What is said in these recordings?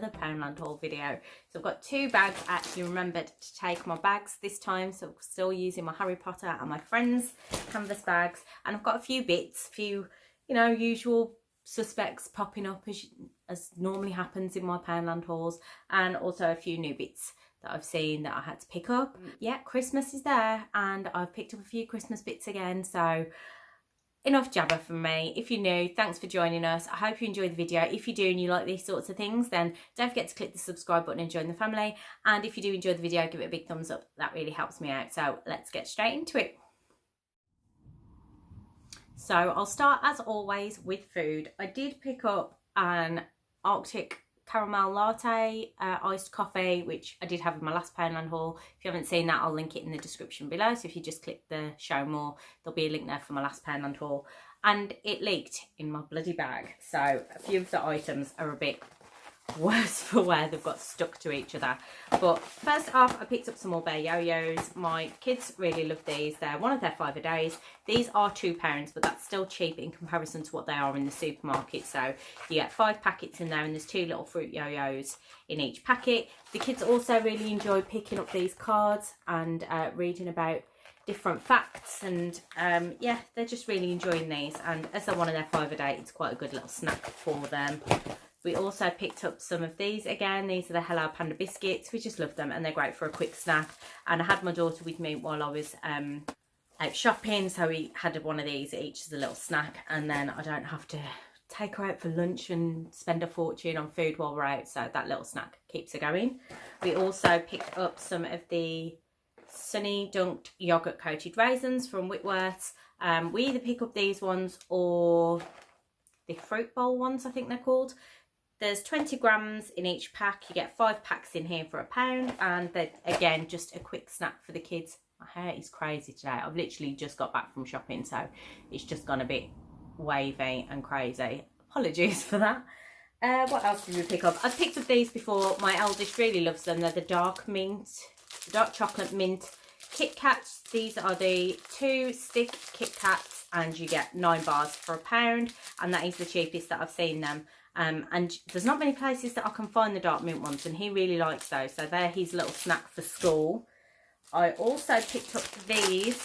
another Poundland haul video. So I've got 2 bags. I actually remembered to take my bags this time, so I'm still using my Harry Potter and my friends' canvas bags. And I've got a few bits, you know, usual suspects popping up as normally happens in my Poundland hauls, and also a few new bits that I've seen that I had to pick up. Yeah, Christmas is there, and I've picked up a few Christmas bits again, so enough jabber from me. If you're new, thanks for joining us. I hope you enjoyed the video. If you do and you like these sorts of things, then don't forget to click the subscribe button and join the family. And if you do enjoy the video, give it a big thumbs up. That really helps me out. So let's get straight into it. So I'll start as always with food. I did pick up an Arctic caramel latte, iced coffee, which I did have in my last Poundland haul. If you haven't seen that, I'll link it in the description below. So if you just click the show more, there'll be a link there for my last Poundland haul. And it leaked in my bloody bag. So a few of the items are a bit worse for wear. They've got stuck to each other. But first off, I picked up some more bear yo-yos. My kids really love these. They're one of their 5-a-days. These are £2, but that's still cheap in comparison to what they are in the supermarket. So you get 5 packets in there, and there's 2 little fruit yo-yos in each packet. The kids also really enjoy picking up these cards and reading about different facts, and yeah, they're just really enjoying these. And as they're one of their 5-a-day, it's quite a good little snack for them. We also picked up some of these again. These are the Hello Panda biscuits. We just love them, and they're great for a quick snack. And I had my daughter with me while I was out shopping, so we had one of these each as a little snack, and then I don't have to take her out for lunch and spend a fortune on food while we're out, so that little snack keeps her going. We also picked up some of the Sunny Dunked yogurt coated raisins from Whitworth's. We either pick up these ones or the fruit bowl ones, I think they're called. There's 20 grams in each pack. You get 5 packs in here for £1, and they're, again, just a quick snack for the kids. My hair is crazy today. I've literally just got back from shopping, so it's just gone a bit wavy and crazy. Apologies for that. What else did we pick up? I've picked up these before. My eldest really loves them. They're the dark chocolate mint Kit Kats. These are the 2-stick Kit Kats, and you get 9 bars for £1, and that is the cheapest that I've seen them. And there's not many places that I can find the dark mint ones, and he really likes those, so they're his little snack for school. I also picked up these.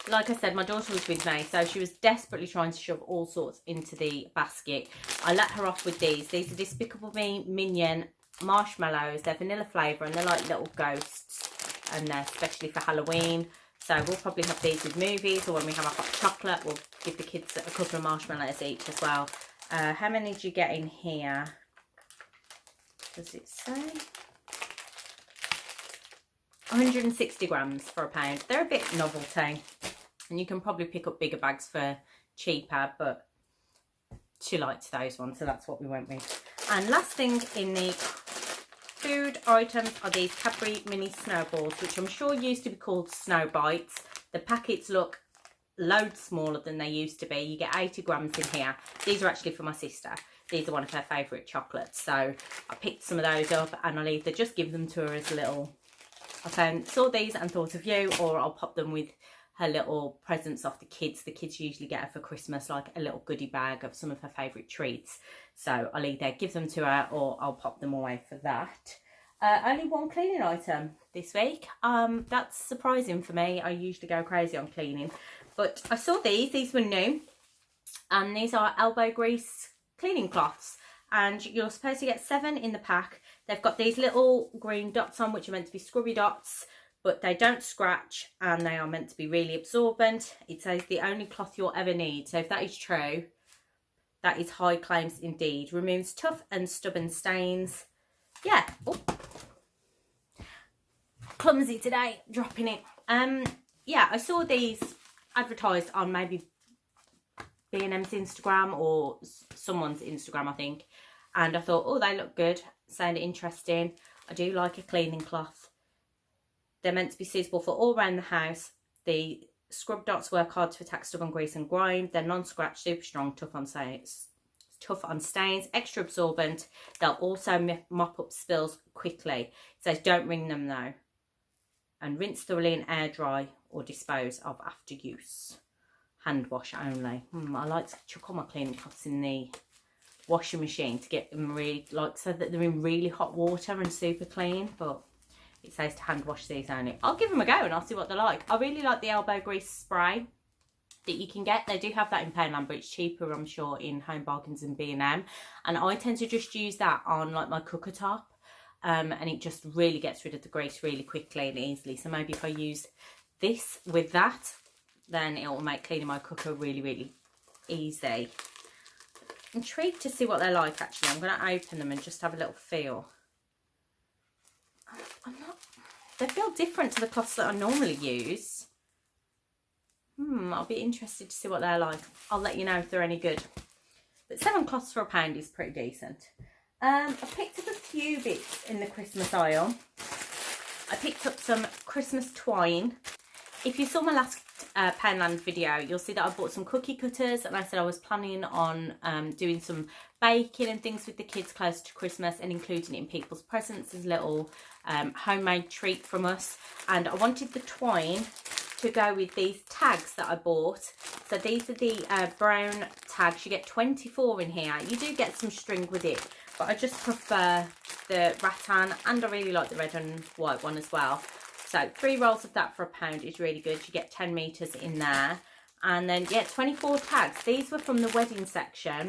Like I said, my daughter was with me, so she was desperately trying to shove all sorts into the basket. I let her off with these. These are Despicable Me Minion marshmallows. They're vanilla flavour, and they're like little ghosts, and they're especially for Halloween. So we'll probably have these with movies, or when we have a hot chocolate, we'll give the kids a couple of marshmallows each as well. How many did you get in here? Does it say? 160 grams for £1. They're a bit novelty, and you can probably pick up bigger bags for cheaper, but she liked those ones, so that's what we went with. And last thing in the food items are these Cadbury mini snowballs, which I'm sure used to be called Snow Bites. The packets look loads smaller than they used to be. You get 80 grams in here. These are actually for my sister. These are one of her favourite chocolates, so I picked some of those up, and I'll either just give them to her as a little, I saw these and thought of you, or I'll pop them with her little presents off the kids. The kids usually get her for Christmas like a little goodie bag of some of her favourite treats, so I'll either give them to her or I'll pop them away for that. Only one cleaning item this week. That's surprising for me. I usually go crazy on cleaning, but I saw these were new, and these are elbow grease cleaning cloths, and you're supposed to get 7 in the pack. They've got these little green dots on, which are meant to be scrubby dots, but they don't scratch, and they are meant to be really absorbent. It says the only cloth you'll ever need, so if that is true, that is high claims indeed. Removes tough and stubborn stains. Yeah. Oh. Clumsy today, dropping it. Yeah, I saw these advertised on maybe B&M's Instagram or someone's Instagram, I think, and I thought, oh, they look good, sound interesting. I do like a cleaning cloth. They're meant to be suitable for all around the house. The scrub dots work hard to attack stubborn grease and grime. They're non-scratch, super strong, tough on stains, extra absorbent. They'll also mop up spills quickly. It says don't wring them though, and rinse thoroughly and air dry or dispose of after use. Hand wash only. I like to chuck all my cleaning cloths in the washing machine to get them really, like, so that they're in really hot water and super clean, but it says to hand wash these only. I'll give them a go and I'll see what they're like. I really like the elbow grease spray that you can get. They do have that in Poundland, but it's cheaper, I'm sure, in Home Bargains and B&M. And I tend to just use that on like my cooker top, and it just really gets rid of the grease really quickly and easily. So maybe if I use this with that, then it will make cleaning my cooker really, really easy. Intrigued to see what they're like, actually. I'm going to open them and just have a little feel. They feel different to the cloths that I normally use. I'll be interested to see what they're like. I'll let you know if they're any good. But 7 cloths for £1 is pretty decent. I picked up a few bits in the Christmas aisle. I picked up some Christmas twine. If you saw my last Poundland video, you'll see that I bought some cookie cutters, and I said I was planning on doing some baking and things with the kids close to Christmas and including it in people's presents as a little homemade treat from us. And I wanted the twine to go with these tags that I bought. So these are the brown tags. You get 24 in here. You do get some string with it, but I just prefer the rattan, and I really like the red and white one as well. So 3 rolls of that for £1 is really good. You get 10 metres in there. And then, yeah, 24 tags. These were from the wedding section.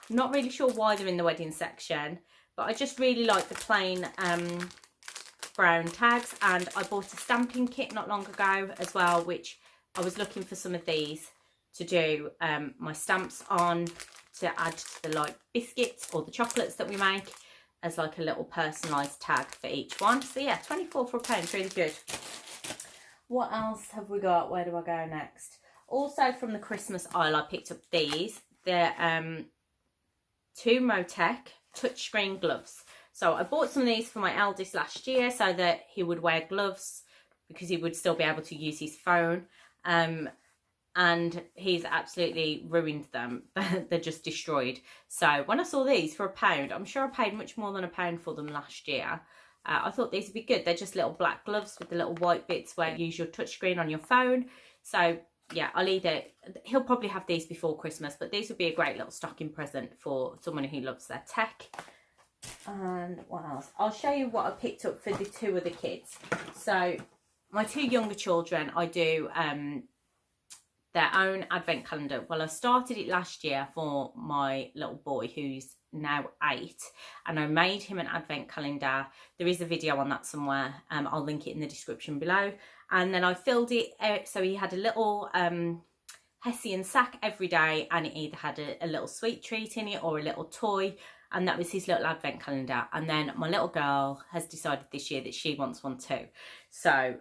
I'm not really sure why they're in the wedding section, but I just really like the plain brown tags. And I bought a stamping kit not long ago as well, which I was looking for some of these to do my stamps on, to add to the like biscuits or the chocolates that we make, as like a little personalised tag for each one. So yeah, 24 for £1, really good. What else have we got? Where do I go next? Also from the Christmas aisle, I picked up these. They're 2 Motec touchscreen gloves. So I bought some of these for my eldest last year so that he would wear gloves because he would still be able to use his phone. And he's absolutely ruined them. They're just destroyed. So when I saw these for £1, I'm sure I paid much more than £1 for them last year. I thought these would be good. They're just little black gloves with the little white bits where you use your touchscreen on your phone. So yeah, he'll probably have these before Christmas, but these would be a great little stocking present for someone who loves their tech. And what else? I'll show you what I picked up for the 2 other kids. So my 2 younger children, I do their own advent calendar. Well, I started it last year for my little boy who's now 8, and I made him an advent calendar. There is a video on that somewhere. I'll link it in the description below. And then I filled it out, so he had a little Hessian sack every day, and it either had a little sweet treat in it or a little toy, and that was his little advent calendar. And then my little girl has decided this year that she wants one too. So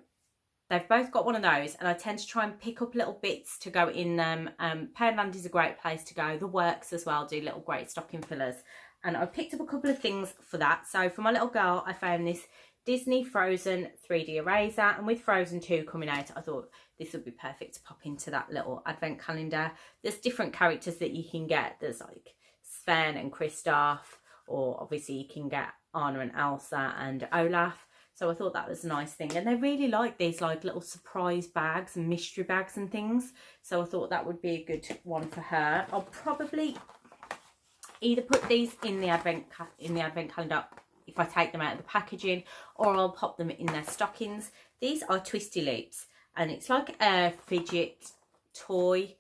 they've both got one of those, and I tend to try and pick up little bits to go in them. Poundland is a great place to go. The Works as well do little great stocking fillers. And I picked up a couple of things for that. So for my little girl, I found this Disney Frozen 3D eraser. And with Frozen 2 coming out, I thought this would be perfect to pop into that little advent calendar. There's different characters that you can get. There's like Sven and Kristoff, or obviously you can get Anna and Elsa and Olaf. So I thought that was a nice thing. And they really like these like little surprise bags and mystery bags and things. So I thought that would be a good one for her. I'll probably either put these in the advent calendar if I take them out of the packaging, or I'll pop them in their stockings. These are Twisty Loops, and it's like a fidget toy.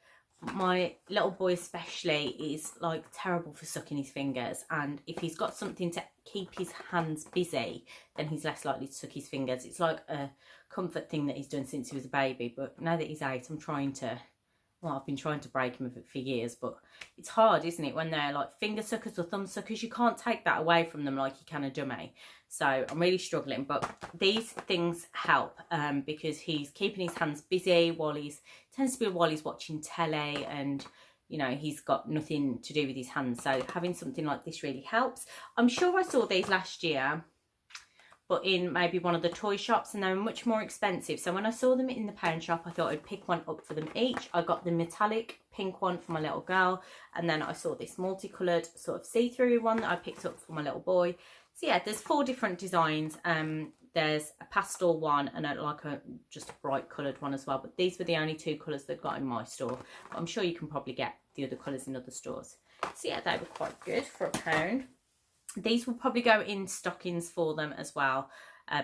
My little boy especially is like terrible for sucking his fingers, and if he's got something to keep his hands busy, then he's less likely to suck his fingers. It's like a comfort thing that he's done since he was a baby, but now that he's 8, I've been trying to break him of it for years, but it's hard, isn't it, when they're like finger suckers or thumb suckers? You can't take that away from them like you can a dummy. So I'm really struggling, but these things help because he's keeping his hands busy while he's watching telly, and you know, he's got nothing to do with his hands. So having something like this really helps. I'm sure I saw these last year, but in maybe one of the toy shops, and they were much more expensive. So when I saw them in the pound shop, I thought I'd pick one up for them each. I got the metallic pink one for my little girl, and then I saw this multicoloured sort of see-through one that I picked up for my little boy. So yeah, there's 4 different designs. There's a pastel one and just a bright coloured one as well. But these were the only 2 colours they've got in my store. But I'm sure you can probably get the other colours in other stores. So yeah, they were quite good for £1. These will probably go in stockings for them as well,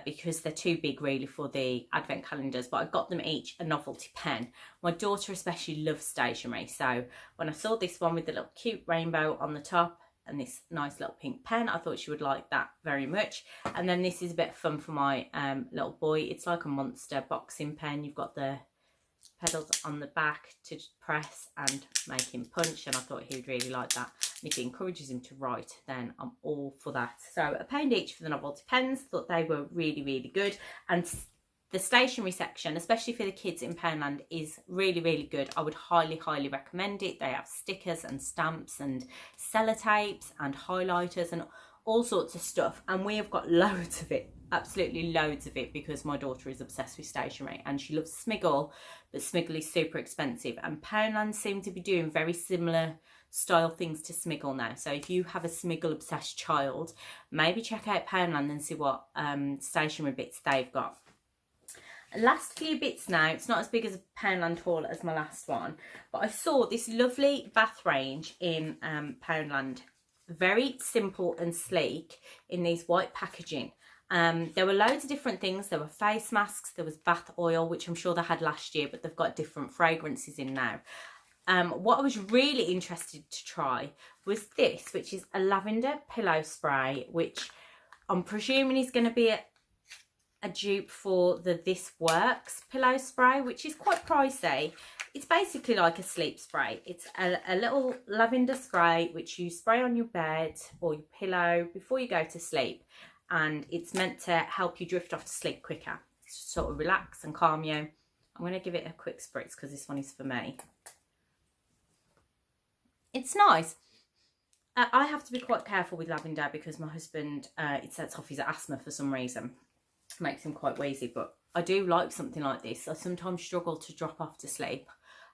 because they're too big really for the advent calendars, but I got them each a novelty pen. My daughter especially loves stationery, so when I saw this one with the little cute rainbow on the top and this nice little pink pen, I thought she would like that very much. And then this is a bit of fun for my little boy. It's like a monster boxing pen. You've got the pedals on the back to press and make him punch, and I thought he would really like that. And if it encourages him to write, then I'm all for that. So £1 each for the novelty pens. Thought they were really, really good. And the stationery section, especially for the kids in Poundland, is really, really good. I would highly, highly recommend it. They have stickers and stamps and sellotapes and highlighters and all sorts of stuff, and we have got loads of it, absolutely loads of it, because my daughter is obsessed with stationery and she loves Smiggle, but Smiggle is super expensive, and Poundland seem to be doing very similar style things to Smiggle now. So if you have a Smiggle obsessed child, maybe check out Poundland and see what stationery bits they've got. Last few bits now, it's not as big as a Poundland haul as my last one, but I saw this lovely bath range in Poundland. Very simple and sleek in these white packaging. There were loads of different things. There were face masks, there was bath oil, which I'm sure they had last year, but they've got different fragrances in now. What I was really interested to try was this, which is a lavender pillow spray, which I'm presuming is going to be a dupe for the This Works pillow spray, which is quite pricey. It's basically like a sleep spray. It's a little lavender spray which you spray on your bed or your pillow before you go to sleep, and it's meant to help you drift off to sleep quicker, sort of relax and calm you. I'm going to give it a quick spritz because this one is for me. It's nice. I have to be quite careful with lavender because my husband, it sets off his asthma for some reason. It makes him quite wheezy, but I do like something like this. I sometimes struggle to drop off to sleep.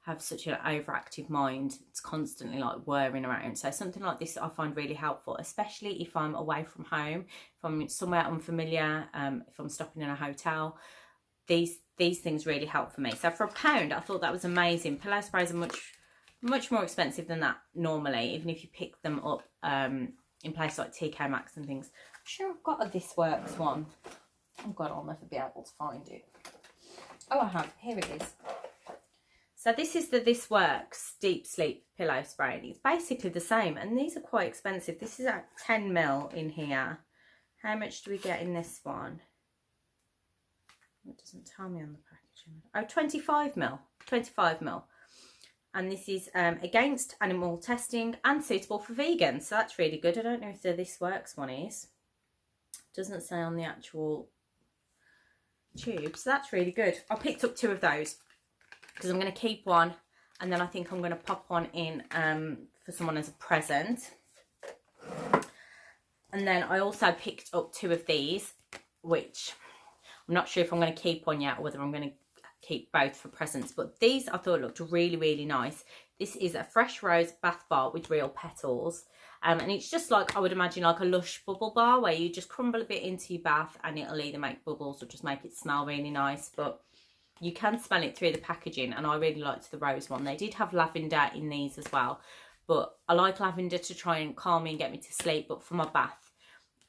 I have such an overactive mind. It's constantly like whirring around. So something like this I find really helpful, especially if I'm away from home, if I'm somewhere unfamiliar, if I'm stopping in a hotel. These things really help for me. So for £1, I thought that was amazing. Pillow sprays are much more expensive than that normally, even if you pick them up in places like TK Maxx and things. I'm sure I've got a This Works one. Oh God, I'll never be able to find it. Oh, I have. Here it is. So this is the This Works Deep Sleep Pillow Spray. And it's basically the same. And these are quite expensive. This is at 10ml in here. How much do we get in this one? It doesn't tell me on the packaging. Oh, 25ml. 25ml. And this is against animal testing and suitable for vegans. So that's really good. I don't know if the This Works one is. It doesn't say on the actual tube. So that's really good. I picked up 2 of those because I'm going to keep one, and then I think I'm going to pop one in for someone as a present. And then I also picked up 2 of these, which I'm not sure if I'm going to keep one yet or whether I'm going to keep both for presents, but these I thought looked really, really nice. This is a fresh rose bath bar with real petals, and it's just like, I would imagine, like a Lush bubble bar where you just crumble a bit into your bath and it'll either make bubbles or just make it smell really nice. But you can smell it through the packaging, and I really liked the rose one. They did have lavender in these as well, but I like lavender to try and calm me and get me to sleep, but for my bath,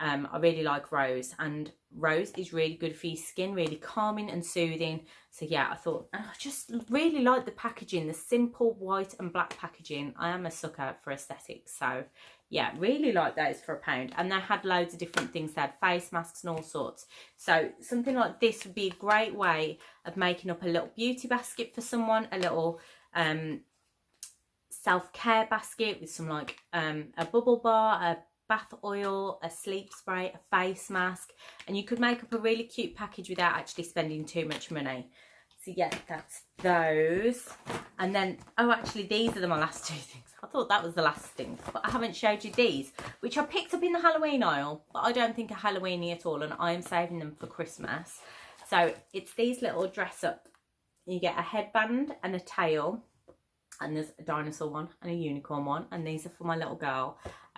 I really like rose, and rose is really good for your skin, really calming and soothing. So yeah, I thought, and I just really like the packaging, the simple white and black packaging. I am a sucker for aesthetics, so yeah, really like those for £1. And they had loads of different things. They had face masks and all sorts. So something like this would be a great way of making up a little beauty basket for someone, a little self-care basket with some like a bubble bar, a bath oil, a sleep spray, a face mask, and you could make up a really cute package without actually spending too much money. So yeah, that's those. And then, oh, actually these are my last 2 things. I thought that was the last thing, but I haven't showed you these, which I picked up in the Halloween aisle, but I don't think are Halloweeny at all, and I am saving them for Christmas. So it's these little dress up. You get a headband and a tail, and there's a dinosaur one and a unicorn one, and these are for my little girl.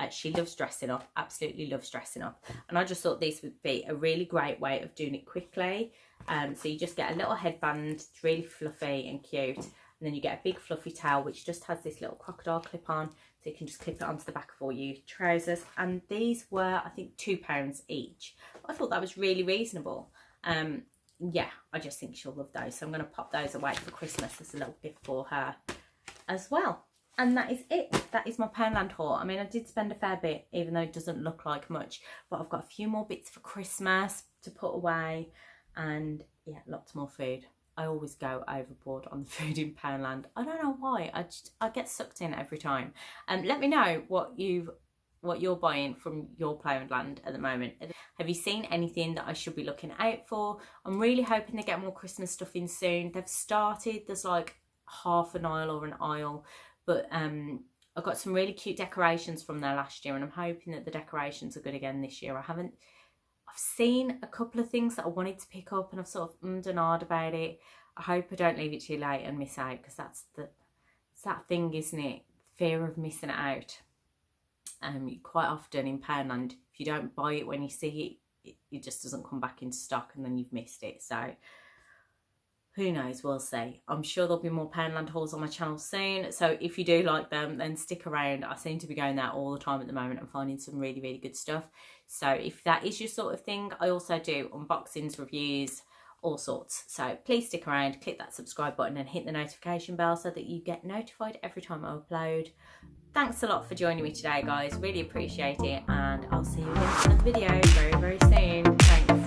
She loves dressing up, absolutely loves dressing up, and I just thought these would be a really great way of doing it quickly. So you just get a little headband, it's really fluffy and cute, and then you get a big fluffy tail which just has this little crocodile clip on So you can just clip it onto the back of all your trousers. And these were, I think, £2 each. I thought that was really reasonable. Yeah, I just think she'll love those. So I'm going to pop those away for Christmas as a little gift for her as well. And that is it. That is my Poundland haul. I mean, I did spend a fair bit, even though it doesn't look like much. But I've got a few more bits for Christmas to put away. And yeah, lots more food. I always go overboard on the food in Poundland. I don't know why. I get sucked in every time. Let me know what you're buying from your Poundland at the moment. Have you seen anything that I should be looking out for? I'm really hoping they get more Christmas stuff in soon. They've started. There's like half an aisle or an aisle, but I got some really cute decorations from there last year, and I'm hoping that the decorations are good again this year. I've seen a couple of things that I wanted to pick up, and I've sort of ummed and ahed about it. I hope I don't leave it too late and miss out, because it's that thing, isn't it? Fear of missing out. Quite often in Poundland, if you don't buy it when you see it, it just doesn't come back into stock, and then you've missed it. So who knows, we'll see. I'm sure there'll be more Poundland hauls on my channel soon. So if you do like them, then stick around. I seem to be going there all the time at the moment and finding some really, really good stuff. So if that is your sort of thing, I also do unboxings, reviews, all sorts. So please stick around, click that subscribe button and hit the notification bell so that you get notified every time I upload. Thanks a lot for joining me today, guys. Really appreciate it. And I'll see you again in another video very, very soon. Thanks.